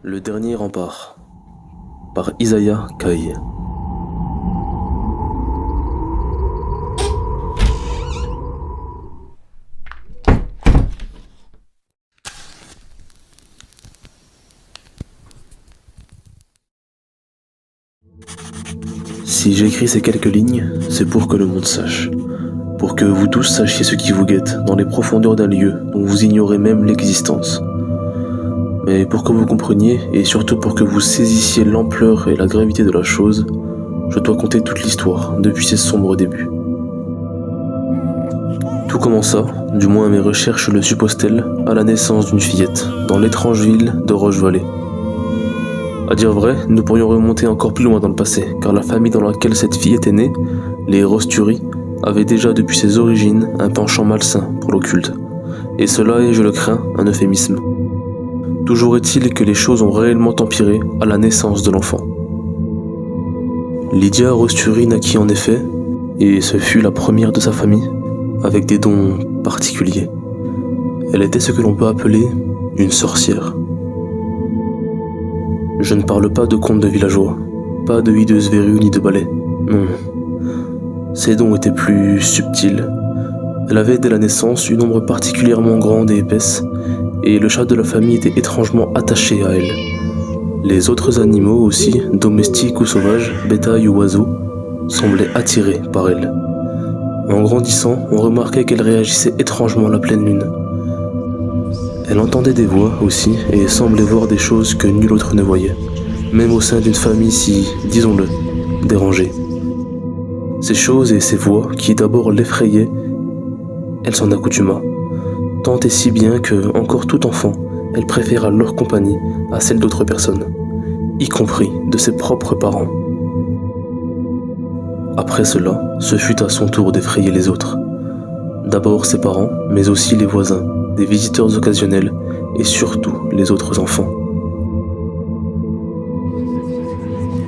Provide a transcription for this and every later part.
Le dernier rempart par Isaiah Kai. Si j'écris ces quelques lignes, c'est pour que le monde sache. Pour que vous tous sachiez ce qui vous guette dans les profondeurs d'un lieu dont vous ignorez même l'existence. Mais pour que vous compreniez, et surtout pour que vous saisissiez l'ampleur et la gravité de la chose, je dois conter toute l'histoire, depuis ses sombres débuts. Tout commença, du moins mes recherches le supposent-elles, à la naissance d'une fillette, dans l'étrange ville de Roche-Vallée. À dire vrai, nous pourrions remonter encore plus loin dans le passé, car la famille dans laquelle cette fillette est née, les Rostury, avait déjà depuis ses origines un penchant malsain pour l'occulte. Et cela est, je le crains, un euphémisme. Toujours est-il que les choses ont réellement empiré à la naissance de l'enfant. Lydia Rostury naquit en effet, et ce fut la première de sa famille, avec des dons particuliers. Elle était ce que l'on peut appeler une sorcière. Je ne parle pas de contes de villageois, pas de hideuse verrues ni de balais, non. Ses dons étaient plus subtils. Elle avait dès la naissance une ombre particulièrement grande et épaisse, et le chat de la famille était étrangement attaché à elle. Les autres animaux aussi, domestiques ou sauvages, bétail ou oiseaux, semblaient attirés par elle. En grandissant, on remarquait qu'elle réagissait étrangement à la pleine lune. Elle entendait des voix aussi et semblait voir des choses que nul autre ne voyait, même au sein d'une famille si, disons-le, dérangée. Ces choses et ces voix qui d'abord l'effrayaient, elle s'en accoutuma, tant et si bien que, encore tout enfant, elle préféra leur compagnie à celle d'autres personnes, y compris de ses propres parents. Après cela, ce fut à son tour d'effrayer les autres. D'abord ses parents, mais aussi les voisins, des visiteurs occasionnels et surtout les autres enfants.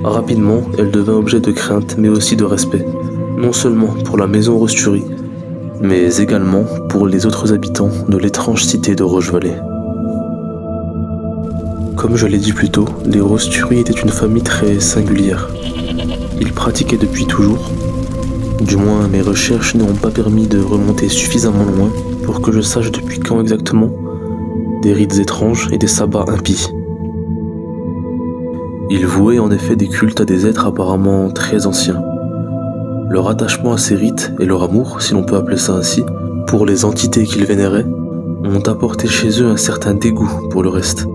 Rapidement, elle devint objet de crainte mais aussi de respect, non seulement pour la maison Rostury, mais également pour les autres habitants de l'étrange cité de Roche-Vallée. Comme je l'ai dit plus tôt, les Rostury étaient une famille très singulière. Ils pratiquaient depuis toujours, du moins mes recherches n'ont pas permis de remonter suffisamment loin pour que je sache depuis quand exactement, des rites étranges et des sabbats impies. Ils vouaient en effet des cultes à des êtres apparemment très anciens. Leur attachement à ces rites et leur amour, si l'on peut appeler ça ainsi, pour les entités qu'ils vénéraient, ont apporté chez eux un certain dégoût pour le reste.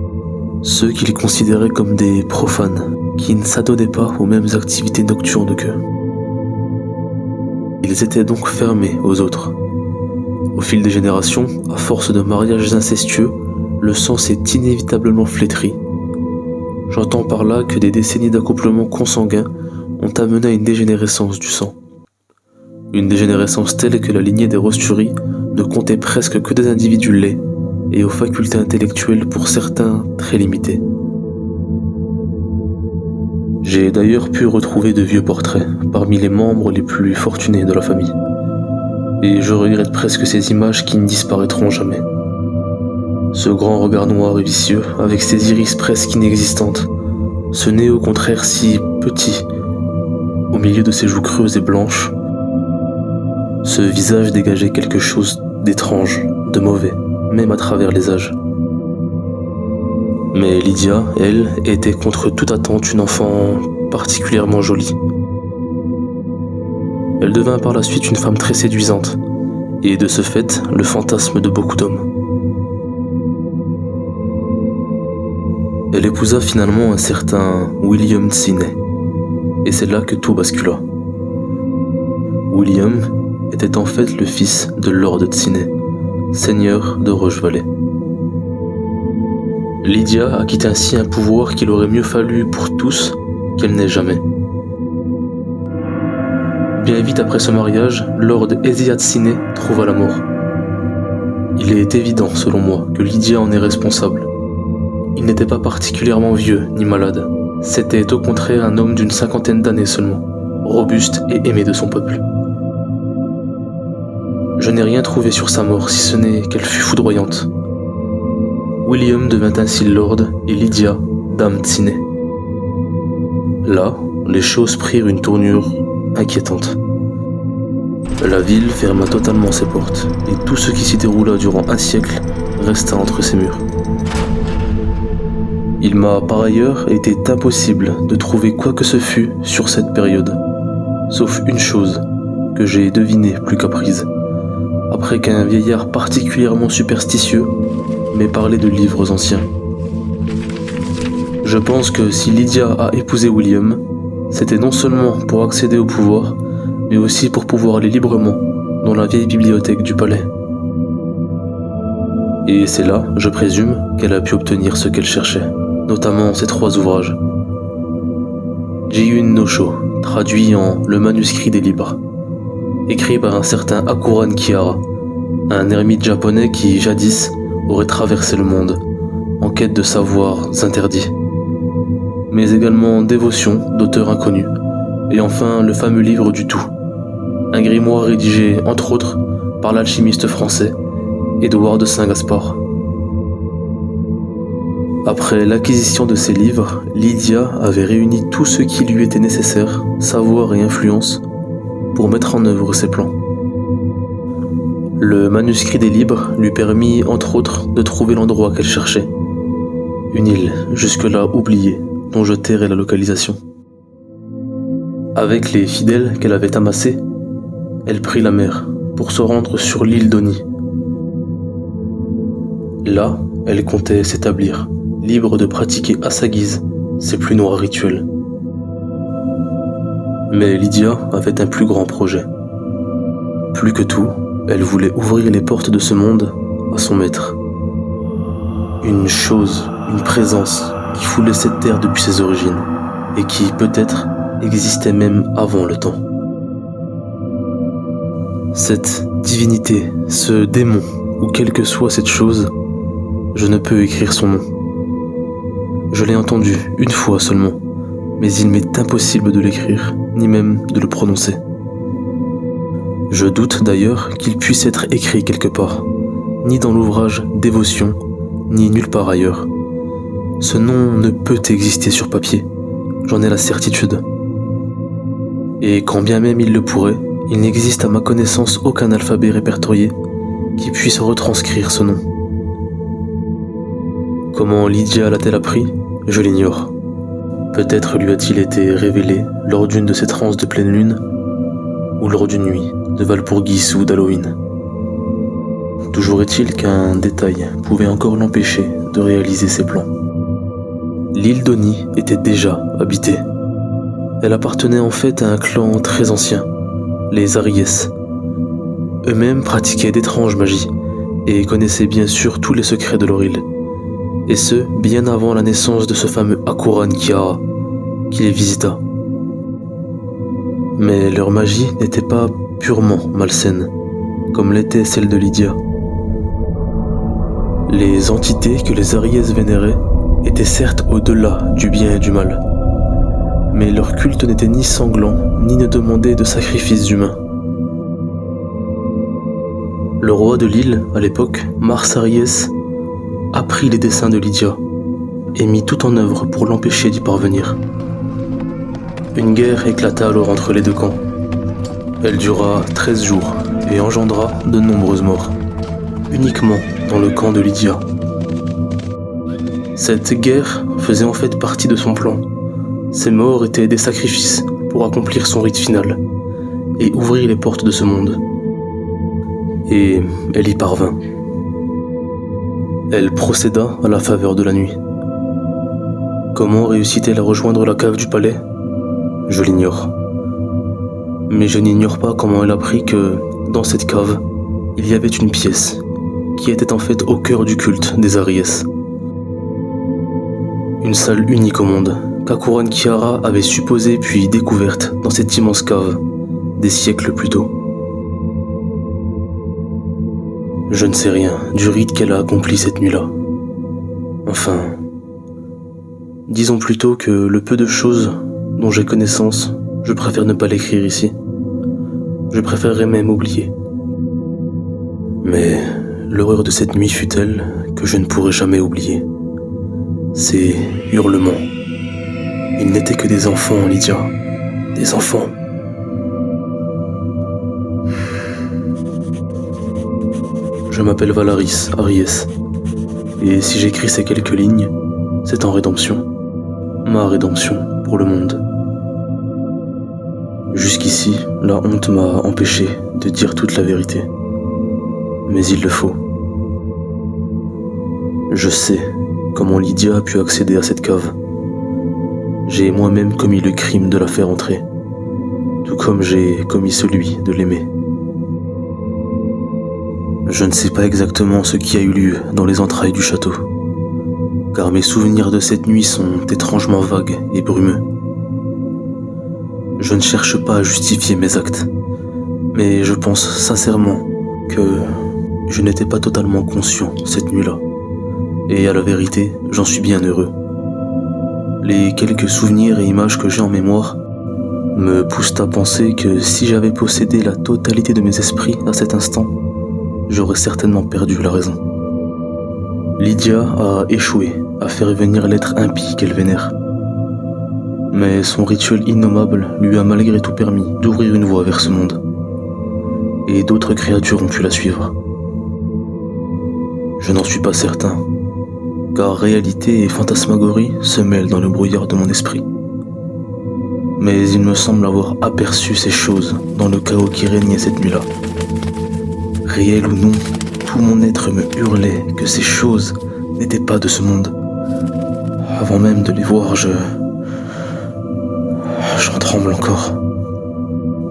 Ceux qu'ils considéraient comme des profanes, qui ne s'adonnaient pas aux mêmes activités nocturnes qu'eux. Ils étaient donc fermés aux autres. Au fil des générations, à force de mariages incestueux, le sang s'est inévitablement flétri. J'entends par là que des décennies d'accouplement consanguin ont amené à une dégénérescence du sang. Une dégénérescence telle que la lignée des Rostury ne comptait presque que des individus laids et aux facultés intellectuelles pour certains très limitées. J'ai d'ailleurs pu retrouver de vieux portraits parmi les membres les plus fortunés de la famille. Et je regrette presque ces images qui ne disparaîtront jamais. Ce grand regard noir et vicieux, avec ses iris presque inexistantes, ce nez au contraire si petit, au milieu de ses joues creuses et blanches, ce visage dégageait quelque chose d'étrange, de mauvais, même à travers les âges. Mais Lydia, elle, était contre toute attente une enfant particulièrement jolie. Elle devint par la suite une femme très séduisante, et de ce fait, le fantasme de beaucoup d'hommes. Elle épousa finalement un certain William Tsiney, et c'est là que tout bascula. William était en fait le fils de Lord Tsiney, seigneur de Roche-Vallée. Lydia acquit ainsi un pouvoir qu'il aurait mieux fallu pour tous qu'elle n'ait jamais. Bien vite après ce mariage, Lord Eziat Tsiney trouva la mort. Il est évident, selon moi, que Lydia en est responsable. Il n'était pas particulièrement vieux ni malade. C'était au contraire un homme d'une 50aine d'années seulement, robuste et aimé de son peuple. Je n'ai rien trouvé sur sa mort, si ce n'est qu'elle fut foudroyante. William devint ainsi lord et Lydia Dame Tsine. Là, les choses prirent une tournure inquiétante. La ville ferma totalement ses portes, et tout ce qui s'y déroula durant un siècle resta entre ses murs. Il m'a par ailleurs été impossible de trouver quoi que ce fût sur cette période, sauf une chose que j'ai devinée plus qu'apprise, après qu'un vieillard particulièrement superstitieux m'ait parlé de livres anciens. Je pense que si Lydia a épousé William, c'était non seulement pour accéder au pouvoir, mais aussi pour pouvoir aller librement dans la vieille bibliothèque du palais. Et c'est là, je présume, qu'elle a pu obtenir ce qu'elle cherchait, notamment ces 3 ouvrages. Jiyun no Sho, traduit en Le manuscrit des libres, écrit par un certain Hakuran Kihara, un ermite japonais qui, jadis, aurait traversé le monde, en quête de savoirs interdits. Mais également Dévotion, d'auteur inconnu, et enfin le fameux livre du tout, un grimoire rédigé, entre autres, par l'alchimiste français Édouard de Saint-Gaspard. Après l'acquisition de ces livres, Lydia avait réuni tout ce qui lui était nécessaire, savoir et influence, pour mettre en œuvre ses plans. Le manuscrit des livres lui permit, entre autres, de trouver l'endroit qu'elle cherchait. Une île, jusque-là oubliée, dont je tairai la localisation. Avec les fidèles qu'elle avait amassés, elle prit la mer pour se rendre sur l'île d'Oni. Là, elle comptait s'établir, libre de pratiquer à sa guise ses plus noirs rituels. Mais Lydia avait un plus grand projet. Plus que tout, elle voulait ouvrir les portes de ce monde à son maître. Une chose, une présence qui foulait cette terre depuis ses origines, et qui, peut-être, existait même avant le temps. Cette divinité, ce démon, ou quelle que soit cette chose, je ne peux écrire son nom. Je l'ai entendu une fois seulement, mais il m'est impossible de l'écrire, ni même de le prononcer. Je doute d'ailleurs qu'il puisse être écrit quelque part, ni dans l'ouvrage Dévotion, ni nulle part ailleurs. Ce nom ne peut exister sur papier, j'en ai la certitude. Et quand bien même il le pourrait, il n'existe à ma connaissance aucun alphabet répertorié qui puisse retranscrire ce nom. Comment Lydia l'a-t-elle appris ? Je l'ignore. Peut-être lui a-t-il été révélé lors d'une de ces transes de pleine lune, ou lors d'une nuit de Walpurgis ou d'Halloween. Toujours est-il qu'un détail pouvait encore l'empêcher de réaliser ses plans. L'île d'Oni était déjà habitée. Elle appartenait en fait à un clan très ancien, les Aries. Eux-mêmes pratiquaient d'étranges magies et connaissaient bien sûr tous les secrets de leur île. Et ce, bien avant la naissance de ce fameux Hakuran Kihara, qui les visita. Mais leur magie n'était pas purement malsaine, comme l'était celle de Lydia. Les entités que les Aries vénéraient étaient certes au-delà du bien et du mal, mais leur culte n'était ni sanglant, ni ne demandait de sacrifices humains. Le roi de l'île, à l'époque, Mars Aries, apprit les desseins de Lydia et mit tout en œuvre pour l'empêcher d'y parvenir. Une guerre éclata alors entre les deux camps. Elle dura 13 jours et engendra de nombreuses morts, uniquement dans le camp de Lydia. Cette guerre faisait en fait partie de son plan. Ces morts étaient des sacrifices pour accomplir son rite final et ouvrir les portes de ce monde. Et elle y parvint. Elle procéda à la faveur de la nuit. Comment réussit-elle à rejoindre la cave du palais ? Je l'ignore. Mais je n'ignore pas comment elle apprit que, dans cette cave, il y avait une pièce qui était en fait au cœur du culte des Aries. Une salle unique au monde, qu'Hakuran Kihara avait supposée puis découverte dans cette immense cave, des siècles plus tôt. Je ne sais rien du rite qu'elle a accompli cette nuit-là. Enfin, disons plutôt que le peu de choses dont j'ai connaissance, je préfère ne pas l'écrire ici. Je préférerais même oublier. Mais l'horreur de cette nuit fut telle que je ne pourrai jamais oublier. ces hurlements. Ils n'étaient que des enfants, Lydia. Des enfants. Je m'appelle Valaris Ariès. Et si j'écris ces quelques lignes, c'est en rédemption. Ma rédemption pour le monde. Jusqu'ici, la honte m'a empêché de dire toute la vérité. Mais il le faut. Je sais comment Lydia a pu accéder à cette cave. J'ai moi-même commis le crime de la faire entrer, tout comme j'ai commis celui de l'aimer. Je ne sais pas exactement ce qui a eu lieu dans les entrailles du château, car mes souvenirs de cette nuit sont étrangement vagues et brumeux. Je ne cherche pas à justifier mes actes, mais je pense sincèrement que je n'étais pas totalement conscient cette nuit-là. Et à la vérité, j'en suis bien heureux. Les quelques souvenirs et images que j'ai en mémoire me poussent à penser que si j'avais possédé la totalité de mes esprits à cet instant, j'aurais certainement perdu la raison. Lydia a échoué à faire venir l'être impie qu'elle vénère. Mais son rituel innommable lui a malgré tout permis d'ouvrir une voie vers ce monde. Et d'autres créatures ont pu la suivre. Je n'en suis pas certain, car réalité et fantasmagorie se mêlent dans le brouillard de mon esprit. Mais il me semble avoir aperçu ces choses dans le chaos qui régnait cette nuit-là. Réel ou non, tout mon être me hurlait que ces choses n'étaient pas de ce monde. Avant même de les voir, j'en tremble encore.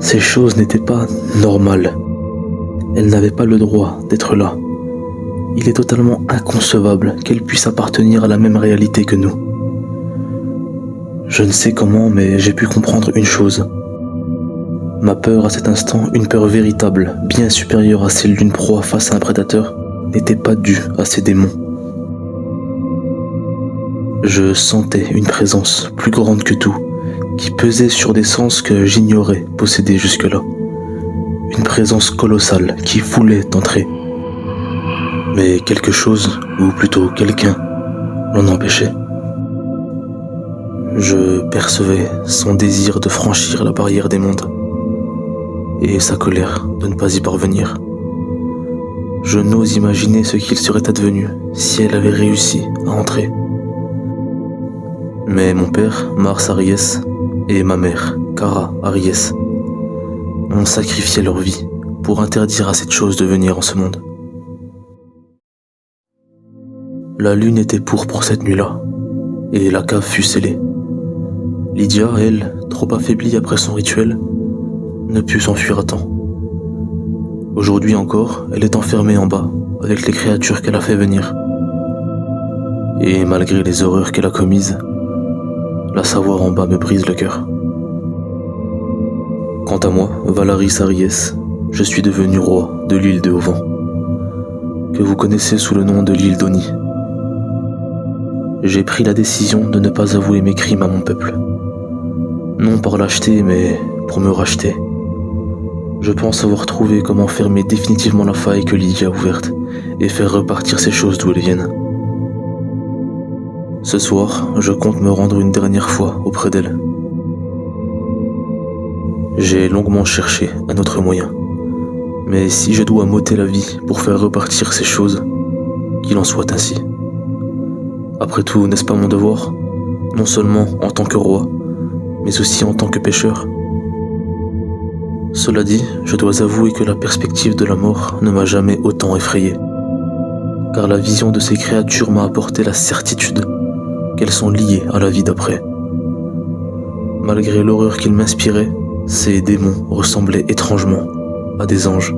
Ces choses n'étaient pas normales. Elles n'avaient pas le droit d'être là. Il est totalement inconcevable qu'elles puissent appartenir à la même réalité que nous. Je ne sais comment, mais j'ai pu comprendre une chose. Ma peur à cet instant, une peur véritable, bien supérieure à celle d'une proie face à un prédateur, n'était pas due à ces démons. Je sentais une présence plus grande que tout, qui pesait sur des sens que j'ignorais posséder jusque-là. Une présence colossale qui voulait entrer. Mais quelque chose, ou plutôt quelqu'un, l'en empêchait. Je percevais son désir de franchir la barrière des mondes, et sa colère de ne pas y parvenir. Je n'ose imaginer ce qu'il serait advenu si elle avait réussi à entrer. Mais mon père, Mars Ariès, et ma mère, Kara Ariès, ont sacrifié leur vie pour interdire à cette chose de venir en ce monde. La lune était pourpre cette nuit-là, et la cave fut scellée. Lydia, elle, trop affaiblie après son rituel, ne put s'enfuir à temps. Aujourd'hui encore, elle est enfermée en bas, avec les créatures qu'elle a fait venir. Et malgré les horreurs qu'elle a commises, la savoir en bas me brise le cœur. Quant à moi, Valaris Ariès, je suis devenu roi de l'île de Haut-Vent, que vous connaissez sous le nom de l'île d'Oni. J'ai pris la décision de ne pas avouer mes crimes à mon peuple. Non par lâcheté, mais pour me racheter. Je pense avoir trouvé comment fermer définitivement la faille que Lydia a ouverte et faire repartir ces choses d'où elles viennent. Ce soir, je compte me rendre une dernière fois auprès d'elle. J'ai longuement cherché un autre moyen. Mais si je dois m'ôter la vie pour faire repartir ces choses, qu'il en soit ainsi. Après tout, n'est-ce pas mon devoir, non seulement en tant que roi, mais aussi en tant que pécheur? Cela dit, je dois avouer que la perspective de la mort ne m'a jamais autant effrayé, car la vision de ces créatures m'a apporté la certitude qu'elles sont liées à la vie d'après. Malgré l'horreur qu'ils m'inspiraient, ces démons ressemblaient étrangement à des anges.